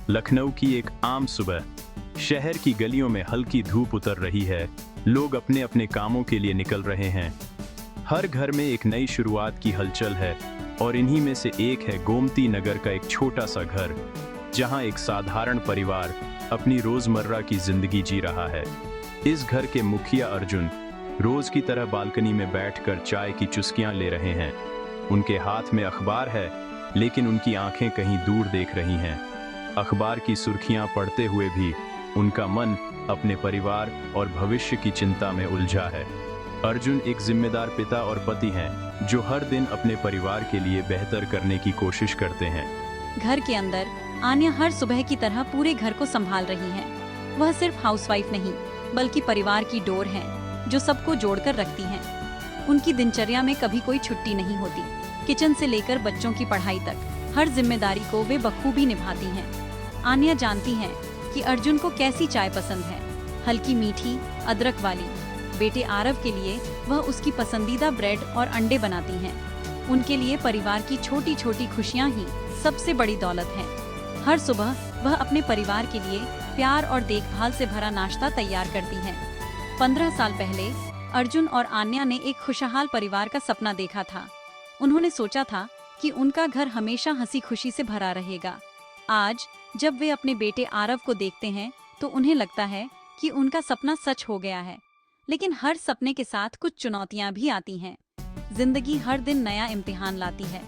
लखनऊ की एक आम सुबह। शहर की गलियों में हल्की धूप उतर रही है। लोग अपने अपने कामों के लिए निकल रहे हैं। हर घर में एक नई शुरुआत की हलचल है और इन्हीं में से एक है गोमती नगर का एक छोटा सा घर, जहां एक साधारण परिवार अपनी रोजमर्रा की जिंदगी जी रहा है। इस घर के मुखिया अर्जुन रोज की तरह बालकनी में बैठकर चाय की चुस्कियां ले रहे हैं। उनके हाथ में अखबार है, लेकिन उनकी आंखें कहीं दूर देख रही हैं। अखबार की सुर्खियां पढ़ते हुए भी उनका मन अपने परिवार और भविष्य की चिंता में उलझा है। अर्जुन एक जिम्मेदार पिता और पति हैं, जो हर दिन अपने परिवार के लिए बेहतर करने की कोशिश करते हैं। घर के अंदर आन्या हर सुबह की तरह पूरे घर को संभाल रही है। वह सिर्फ हाउसवाइफ नहीं, बल्कि परिवार की डोर है, जो सबको जोड़कर रखती है। उनकी दिनचर्या में कभी कोई छुट्टी नहीं होती। किचन से लेकर बच्चों की पढ़ाई तक हर जिम्मेदारी को वे बखूबी निभाती हैं। आन्या जानती हैं कि अर्जुन को कैसी चाय पसंद है, हल्की मीठी अदरक वाली। बेटे आरव के लिए वह उसकी पसंदीदा ब्रेड और अंडे बनाती हैं। उनके लिए परिवार की छोटी छोटी खुशियां ही सबसे बड़ी दौलत हैं। हर सुबह वह अपने परिवार के लिए प्यार और देखभाल से भरा नाश्ता तैयार करती हैं। 15 साल पहले अर्जुन और आन्या ने एक खुशहाल परिवार का सपना देखा था। उन्होंने सोचा था कि उनका घर हमेशा हंसी खुशी से भरा रहेगा। आज जब वे अपने बेटे आरव को देखते हैं तो उन्हें लगता है कि उनका सपना सच हो गया है। लेकिन हर सपने के साथ कुछ चुनौतियां भी आती हैं। जिंदगी हर दिन नया इम्तिहान लाती है।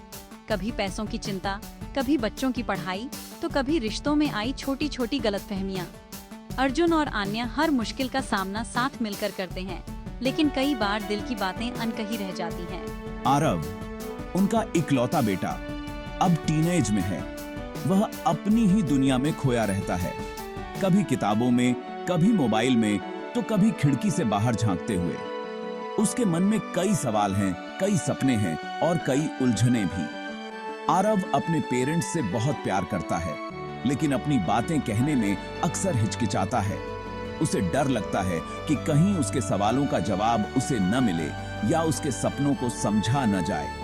कभी पैसों की चिंता, कभी बच्चों की पढ़ाई, तो कभी रिश्तों में आई छोटी छोटी गलतफहमियां। अर्जुन और आन्या हर मुश्किल का सामना साथ मिलकर करते हैं, लेकिन कई बार दिल की बातें अनकही रह जाती हैं। आरव, उनका इकलौता बेटा, अब टीनेज में है। वह अपनी ही दुनिया में खोया रहता है, कभी किताबों में, कभी मोबाइल में, तो कभी खिड़की से बाहर झांकते हुए। उसके मन में कई सवाल हैं, कई सपने हैं और कई उलझनें भी। आरव अपने पेरेंट्स से बहुत प्यार करता है, लेकिन अपनी बातें कहने में अक्सर हिचकिचाता है। उसे डर लगता है कि कहीं उसके सवालों का जवाब उसे न मिले या उसके सपनों को समझा न जाए।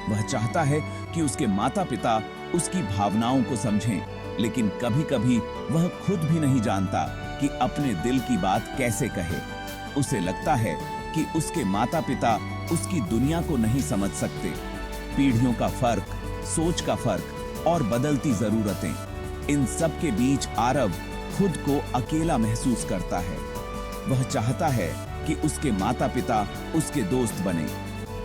वह चाहता है कि उसके माता पिता उसकी भावनाओं को समझें, लेकिन कभी-कभी वह खुद भी नहीं जानता कि अपने दिल की बात कैसे कहे। उसे लगता है कि उसके माता पिता उसकी दुनिया को नहीं समझ सकते। पीढ़ियों का फर्क, सोच का फर्क और बदलती जरूरतें, इन सब के बीच आरव खुद को अकेला महसूस करता है। वह चाहता है कि उसके माता पिता उसके दोस्त बने,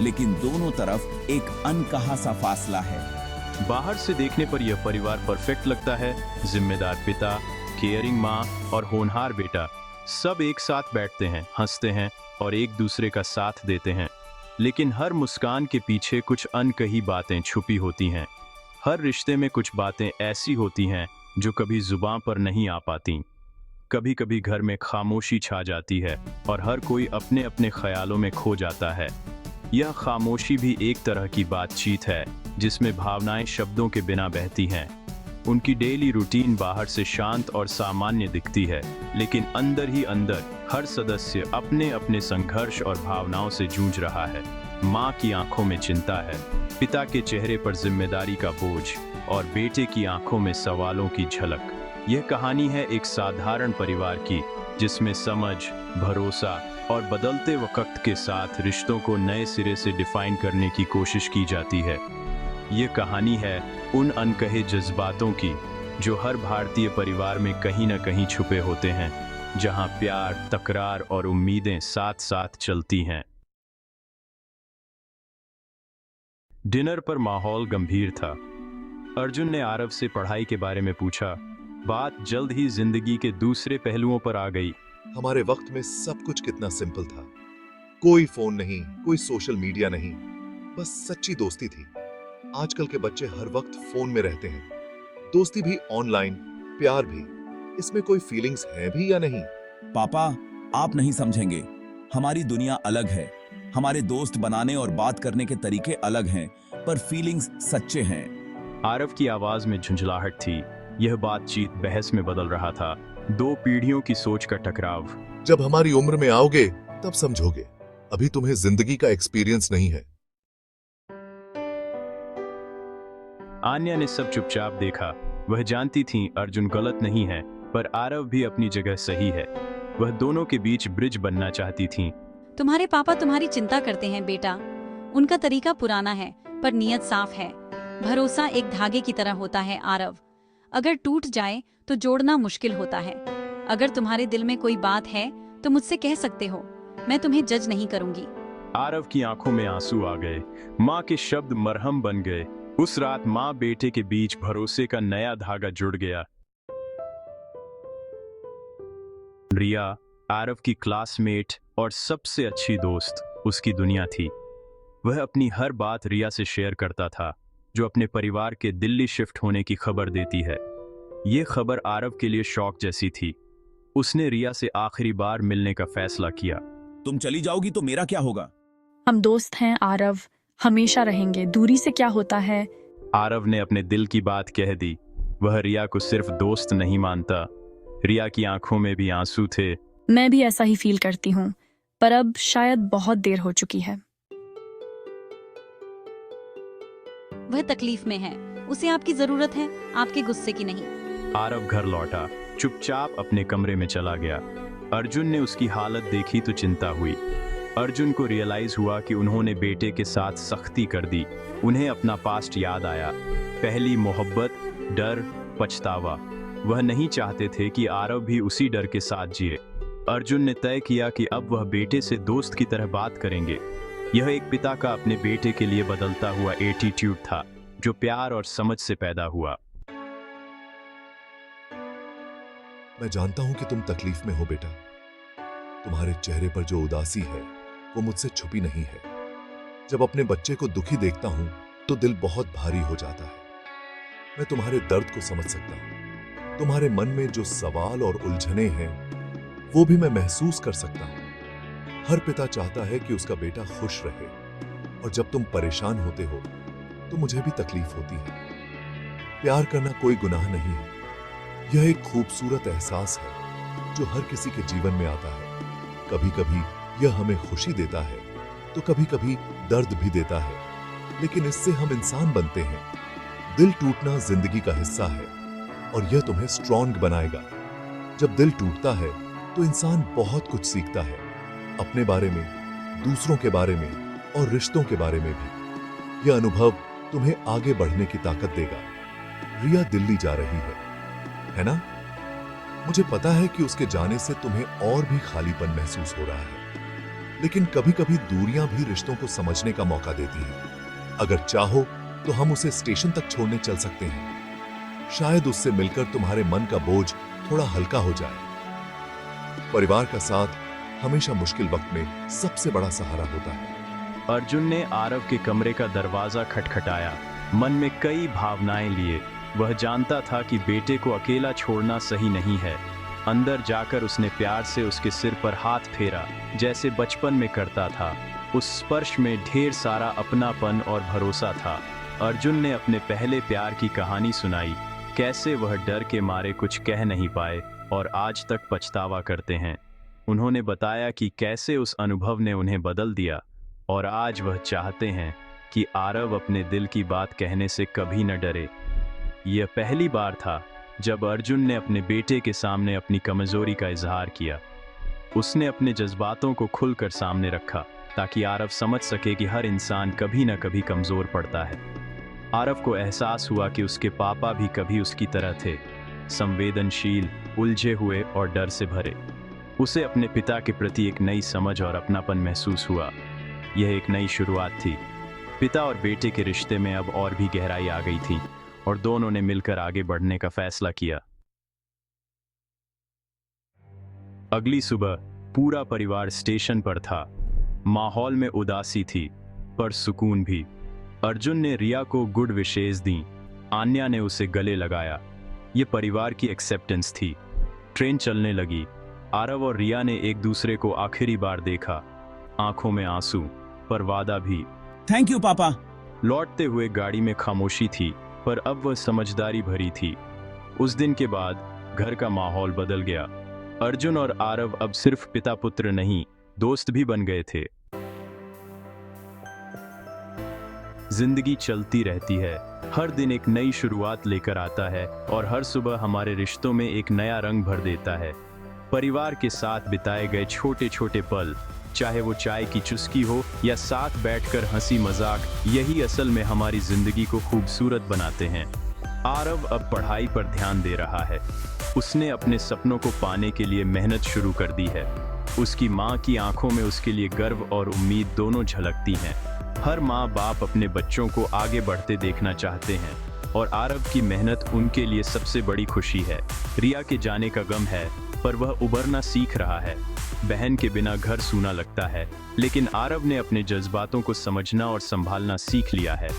लेकिन दोनों तरफ एक अनकहा सा फासला है। बाहर से देखने पर यह परिवार परफेक्ट लगता है। जिम्मेदार पिता, केयरिंग माँ और होनहार बेटा, सब एक साथ बैठते हैं, हंसते हैं और एक दूसरे का साथ देते हैं। लेकिन हर मुस्कान के पीछे कुछ अनकही बातें छुपी होती हैं। हर रिश्ते में कुछ बातें ऐसी होती हैं जो कभी जुबान पर नहीं आ पाती। कभी कभी घर में खामोशी छा जाती है और हर कोई अपने अपने ख्यालों में खो जाता है। यह खामोशी भी एक तरह की बातचीत है, जिसमें भावनाएं शब्दों के बिना बहती हैं। उनकी डेली रूटीन बाहर से शांत और सामान्य दिखती है, लेकिन अंदर ही अंदर हर सदस्य अपने अपने संघर्ष और भावनाओं से जूझ रहा है। माँ की आंखों में चिंता है, पिता के चेहरे पर जिम्मेदारी का बोझ और बेटे की आंखों में सवालों की झलक। यह कहानी है एक साधारण परिवार की, जिसमें समझ, भरोसा और बदलते वक्त के साथ रिश्तों को नए सिरे से डिफाइन करने की कोशिश की जाती है। ये कहानी है उन अनकहे जज्बातों की, जो हर भारतीय परिवार में कहीं न कहीं छुपे होते हैं, जहां प्यार, तकरार और उम्मीदें साथ साथ चलती हैं। डिनर पर माहौल गंभीर था। अर्जुन ने आरव से पढ़ाई के बारे में पूछा। बात जल्द ही जिंदगी के दूसरे पहलुओं पर आ गई। हमारे वक्त में सब कुछ कितना सिंपल था। कोई फोन नहीं, कोई सोशल मीडिया नहीं, बस सच्ची दोस्ती थी। आजकल के बच्चे हर वक्त फोन में रहते हैं। दोस्ती भी ऑनलाइन, प्यार भी। इसमें कोई फीलिंग्स है भी या नहीं? पापा, आप नहीं समझेंगे। हमारी दुनिया अलग है। हमारे दोस्त बनाने और बात करने के तरीके अलग हैं, पर फीलिंग्स सच्चे हैं। आरव की आवाज में झुंझलाहट थी। यह बातचीत बहस में बदल रहा था। दो पीढ़ियों की सोच का टकराव। जब हमारी उम्र में आओगे तब समझोगे। अभी तुम्हें जिंदगी का एक्सपीरियंस नहीं है। आन्या ने सब चुपचाप देखा। वह जानती थीं अर्जुन गलत नहीं है, पर आरव भी अपनी जगह सही है। वह दोनों के बीच ब्रिज बनना चाहती थीं। तुम्हारे पापा तुम्हारी चिंता करते हैं बेटा। उनका तरीका पुराना है पर नीयत साफ है। भरोसा एक धागे की तरह होता है आरव। अगर टूट जाए तो जोड़ना मुश्किल होता है। अगर तुम्हारे दिल में कोई बात है तो मुझसे कह सकते हो। मैं तुम्हें जज नहीं करूंगी। आरव की आंखों में आंसू आ गए। माँ के शब्द मरहम बन गए। उस रात माँ बेटे के बीच भरोसे का नया धागा जुड़ गया। रिया आरव की क्लासमेट और सबसे अच्छी दोस्त उसकी दुनिया थी। वह अपनी हर बात रिया से शेयर करता था, जो अपने परिवार के दिल्ली शिफ्ट होने की खबर देती है। ये खबर आरव के लिए शॉक जैसी थी। उसने रिया से आखिरी बार मिलने का फैसला किया। तुम चली जाओगी तो मेरा क्या होगा? हम दोस्त हैं आरव, हमेशा रहेंगे। दूरी से क्या होता है? आरव ने अपने दिल की बात कह दी। वह रिया को सिर्फ दोस्त नहीं मानता। रिया की आंखों में भी आंसू थे। मैं भी ऐसा ही फील करती हूँ, पर अब शायद बहुत देर हो चुकी है। वह तकलीफ में है, उसे आपकी जरूरत है, आपके गुस्से की नहीं। आरव घर लौटा, चुपचाप अपने कमरे में चला गया। अर्जुन ने उसकी हालत देखी तो चिंता हुई। अर्जुन को रियलाइज हुआ कि उन्होंने बेटे के साथ सख्ती कर दी। उन्हें अपना पास्ट याद आया, पहली मोहब्बत, डर, पछतावा। वह नहीं चाहते थे कि आरव भी उसी डर के साथ जिए। अर्जुन ने तय किया कि अब वह बेटे से दोस्त की तरह बात करेंगे। यह एक पिता का अपने बेटे के लिए बदलता हुआ एटीट्यूड था, जो प्यार और समझ से पैदा हुआ। मैं जानता हूं कि तुम तकलीफ में हो बेटा। तुम्हारे चेहरे पर जो उदासी है वो मुझसे छुपी नहीं है। जब अपने बच्चे को दुखी देखता हूं तो दिल बहुत भारी हो जाता है। मैं तुम्हारे दर्द को समझ सकता हूं। तुम्हारे मन में जो सवाल और उलझने हैं वो भी मैं महसूस कर सकता हूं। हर पिता चाहता है कि उसका बेटा खुश रहे, और जब तुम परेशान होते हो तो मुझे भी तकलीफ होती है। प्यार करना कोई गुनाह नहीं है। यह एक खूबसूरत एहसास है जो हर किसी के जीवन में आता है। कभी कभी यह हमें खुशी देता है तो कभी कभी दर्द भी देता है, लेकिन इससे हम इंसान बनते हैं। दिल टूटना जिंदगी का हिस्सा है और यह तुम्हें स्ट्रॉन्ग बनाएगा। जब दिल टूटता है तो इंसान बहुत कुछ सीखता है, अपने बारे में, दूसरों के बारे में और रिश्तों के बारे में भी। यह अनुभव तुम्हें आगे बढ़ने की ताकत देगा। रिया दिल्ली जा रही है ना? मुझे पता है कि उसके जाने से तुम्हें और भी खालीपन महसूस हो रहा है, लेकिन कभी कभी दूरियां भी रिश्तों को समझने का मौका देती हैं। अगर चाहो तो हम उसे स्टेशन तक छोड़ने चल सकते हैं। शायद उससे मिलकर तुम्हारे मन का बोझ थोड़ा हल्का हो जाए। परिवार का साथ हमेशा मुश्किल वक्त में सबसे बड़ा सहारा होता है। अर्जुन ने आरव के कमरे का दरवाजा खटखटाया, मन में कई भावनाएं लिए। वह जानता था कि बेटे को अकेला छोड़ना सही नहीं है। अंदर जाकर उसने प्यार से उसके सिर पर हाथ फेरा, जैसे बचपन में करता था। उस स्पर्श में ढेर सारा अपनापन और भरोसा था। अर्जुन ने अपने पहले प्यार की कहानी सुनाई, कैसे वह डर के मारे कुछ कह नहीं पाए और आज तक पछतावा करते हैं। उन्होंने बताया कि कैसे उस अनुभव ने उन्हें बदल दिया और आज वह चाहते हैं कि आरव अपने दिल की बात कहने से कभी न डरे। यह पहली बार था जब अर्जुन ने अपने बेटे के सामने अपनी कमजोरी का इजहार किया। उसने अपने जज्बातों को खुलकर सामने रखा ताकि आरव समझ सके कि हर इंसान कभी न कभी कमजोर पड़ता है। आरव को एहसास हुआ कि उसके पापा भी कभी उसकी तरह थे, संवेदनशील, उलझे हुए और डर से भरे। उसे अपने पिता के प्रति एक नई समझ और अपनापन महसूस हुआ। यह एक नई शुरुआत थी। पिता और बेटे के रिश्ते में अब और भी गहराई आ गई थी और दोनों ने मिलकर आगे बढ़ने का फैसला किया। अगली सुबह पूरा परिवार स्टेशन पर था। माहौल में उदासी थी पर सुकून भी। अर्जुन ने रिया को गुड विशेष दी, आन्या ने उसे गले लगाया। ये परिवार की एक्सेप्टेंस थी। ट्रेन चलने लगी। आरव और रिया ने एक दूसरे को आखिरी बार देखा, आंखों में आंसू पर वादा भी। थैंक यू पापा। लौटते हुए गाड़ी में खामोशी थी, पर अब वह समझदारी भरी थी। उस दिन के बाद घर का माहौल बदल गया। अर्जुन और आरव अब सिर्फ पिता पुत्र नहीं, दोस्त भी बन गए थे। जिंदगी चलती रहती है, हर दिन एक नई शुरुआत लेकर आता है और हर सुबह हमारे रिश्तों में एक नया रंग भर देता है। परिवार के साथ बिताए गए छोटे छोटे पल, चाहे वो चाय की चुस्की हो या साथ बैठकर हंसी मजाक, यही असल में हमारी जिंदगी को खूबसूरत बनाते हैं। आरव अब पढ़ाई पर ध्यान दे रहा है। उसने अपने सपनों को पाने के लिए मेहनत शुरू कर दी है। उसकी माँ की आंखों में उसके लिए गर्व और उम्मीद दोनों झलकती हैं। हर माँ बाप अपने बच्चों को आगे बढ़ते देखना चाहते हैं और आरव की मेहनत उनके लिए सबसे बड़ी खुशी है। रिया के जाने का गम है, पर वह उबरना सीख रहा है। बहन के बिना घर सूना लगता है, लेकिन आरव ने अपने जज्बातों को समझना और संभालना सीख लिया है।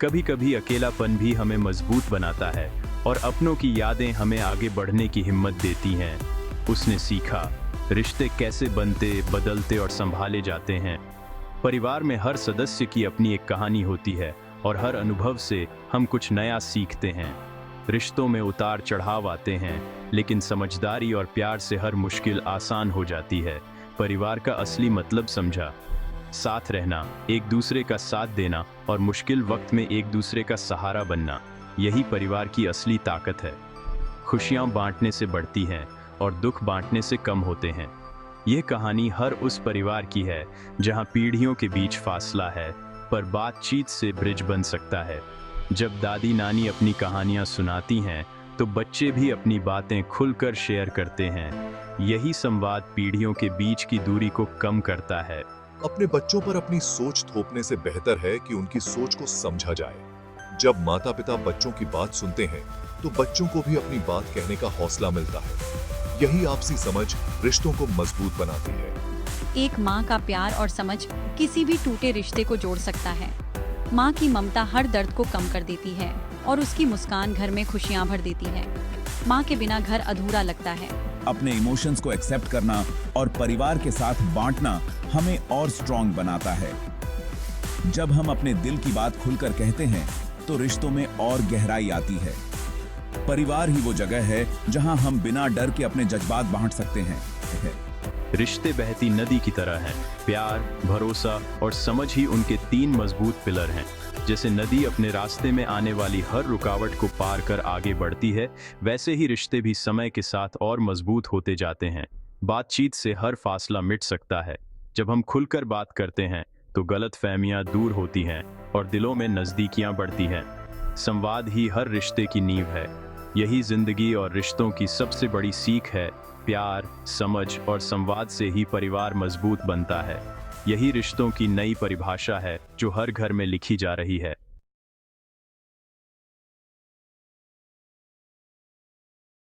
कभी कभी अकेलापन भी हमें मजबूत बनाता है और अपनों की यादें हमें आगे बढ़ने की हिम्मत देती हैं। उसने सीखा रिश्ते कैसे बनते, बदलते और संभाले जाते हैं। परिवार में हर सदस्य की अपनी एक कहानी होती है और हर अनुभव से हम कुछ नया सीखते हैं। रिश्तों में उतार चढ़ाव आते हैं, लेकिन समझदारी और प्यार से हर मुश्किल आसान हो जाती है। परिवार का असली मतलब समझा, साथ रहना, एक दूसरे का साथ देना और मुश्किल वक्त में एक दूसरे का सहारा बनना, यही परिवार की असली ताकत है। खुशियां बांटने से बढ़ती हैं और दुख बांटने से कम होते हैं। यह कहानी हर उस परिवार की है जहां पीढ़ियों के बीच फासला है, पर बातचीत से ब्रिज बन सकता है। जब दादी नानी अपनी कहानियां सुनाती हैं, तो बच्चे भी अपनी बातें खुलकर शेयर करते हैं। यही संवाद पीढ़ियों के बीच की दूरी को कम करता है। अपने बच्चों पर अपनी सोच थोपने से बेहतर है कि उनकी सोच को समझा जाए। जब माता पिता बच्चों की बात सुनते हैं, तो बच्चों को भी अपनी बात कहने का हौसला मिलता है। यही आपसी समझ रिश्तों को मजबूत बनाती है। एक माँ का प्यार और समझ किसी भी टूटे रिश्ते को जोड़ सकता है। माँ की ममता हर दर्द को कम कर देती है और उसकी मुस्कान घर में खुशियाँ भर देती है। माँ के बिना घर अधूरा लगता है। अपने इमोशंस को एक्सेप्ट करना और परिवार के साथ बांटना हमें और स्ट्रांग बनाता है। जब हम अपने दिल की बात खुलकर कहते हैं, तो रिश्तों में और गहराई आती है। परिवार ही वो जगह है जहां हम बिना डर के अपने जज्बात बांट सकते हैं। रिश्ते बहती नदी की तरह हैं। प्यार, भरोसा और समझ ही उनके 3 मजबूत पिलर हैं। जैसे नदी अपने रास्ते में आने वाली हर रुकावट को पार कर आगे बढ़ती है, वैसे ही रिश्ते भी समय के साथ और मजबूत होते जाते हैं। बातचीत से हर फासला मिट सकता है। जब हम खुलकर बात करते हैं, तो गलतफहमियां दूर होती हैं और दिलों में नजदीकियां बढ़ती हैं। संवाद ही हर रिश्ते की नींव है। यही जिंदगी और रिश्तों की सबसे बड़ी सीख है। प्यार, समझ और संवाद से ही परिवार मजबूत बनता है। यही रिश्तों की नई परिभाषा है जो हर घर में लिखी जा रही है।